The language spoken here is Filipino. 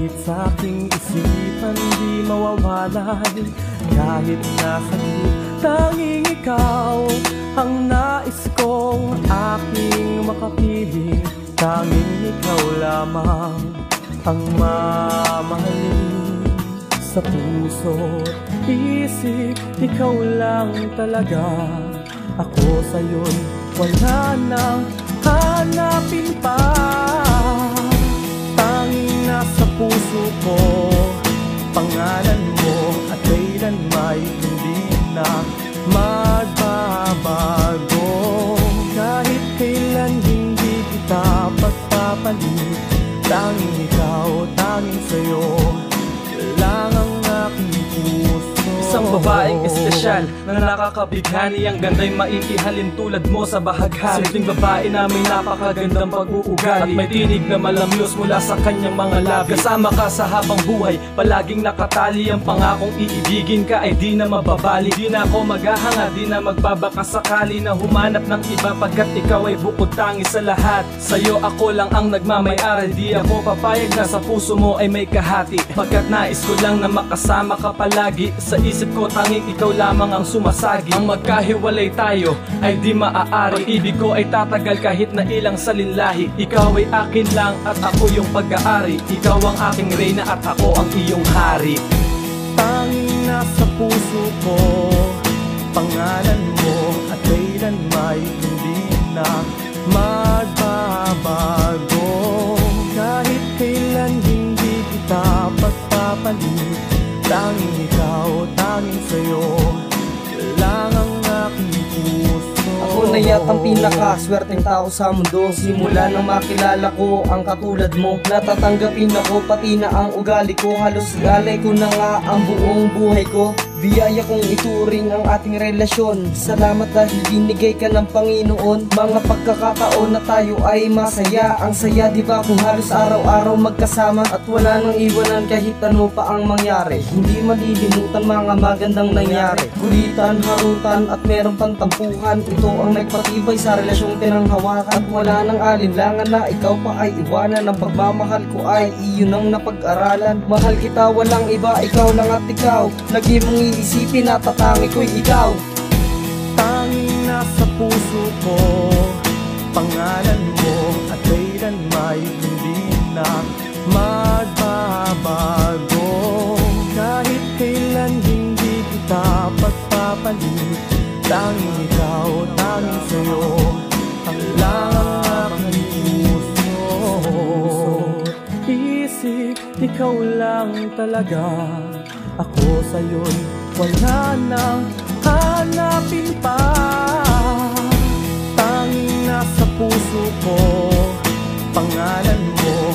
Ngunit sa aking isipan di mawawalay. Kahit nasa gilid, tanging ikaw ang nais kong aking makapiling. Tanging ikaw lamang ang mamahalin. Sa puso't isip, ikaw lang talaga. Ako sa'yo'y wala nang hanapin pa. Tanging nasa puso ko pangalan mo, at kailan may hindi na magbabago. Kahit kailan hindi kita pagpapalit. Tanging ikaw, tanging sa'yo lang ang aking puso. Isang babaeng espesyal na nakakabighani. Ang ganda'y maiihalin tulad mo sa bahaghari. Simpleng babae na may napakagandang pag-uugali, at may tinig na malamyos mula sa kanyang mga labi. Kasama ka sa habang buhay, palaging nakatali. Ang pangakong iibigin ka ay di na mababali. Di na ako maghahanga, di na magbabaka sakali na humanap ng iba, pagkat ikaw ay bukod tangi sa lahat. Sa'yo ako lang ang nagmamay-ari. Di ako papayag na sa puso mo ay may kahati, pagkat nais ko lang na makasama ka palagi. Sa isip ko tanging ikaw lamang ang sumasagi. Ang magkahiwalay tayo ay di maaari. Pag-ibig ko ay tatagal kahit na ilang salinlahi. Ikaw ay akin lang at ako yung pag-aari. Ikaw ang aking reyna at ako ang iyong hari. Tanging nasa puso ko pangalan mo, at kailan may hindi na magbabago. Kahit kailan hindi kita pagpapalit. Tanging ikaw, tanging sa'yo lang ang aking puso. Ako na yatang pinakaswerteng tao sa mundo. Simula nang makilala ko ang katulad mo, natatanggapin ako pati na ang ugali ko. Halos galay ko na nga ang buong buhay ko. Biyaya kong ituring ang ating relasyon. Salamat dahil binigay ka ng Panginoon. Mga pagkakataon na tayo ay masaya. Ang saya diba kung halos araw-araw magkasama, at wala nang iwanan kahit ano pa ang mangyari. Hindi malilimutan mga magandang nangyari. Kulitan, harutan at meron pang tampuhan. Ito ang nagpatibay sa relasyong tinanghawakan. At wala nang alinlangan na ikaw pa ay iwanan. Ang pagmamahal ko ay iyon ang napag-aralan. Mahal kita, walang iba, ikaw lang at ikaw. Lagi mong iisipin na tatangi ko'y ikaw. Tanging nasa puso ko pangalan mo, at kailan may hindi na magbabago. Kahit kailan hindi kita pagpapalit. Tanging ikaw, tanging sa'yo ang lang ang aking puso. Isip, ikaw lang talaga. Ako sa'yo'y wala nang hanapin pa. Tanging nasa puso ko pangalan mo,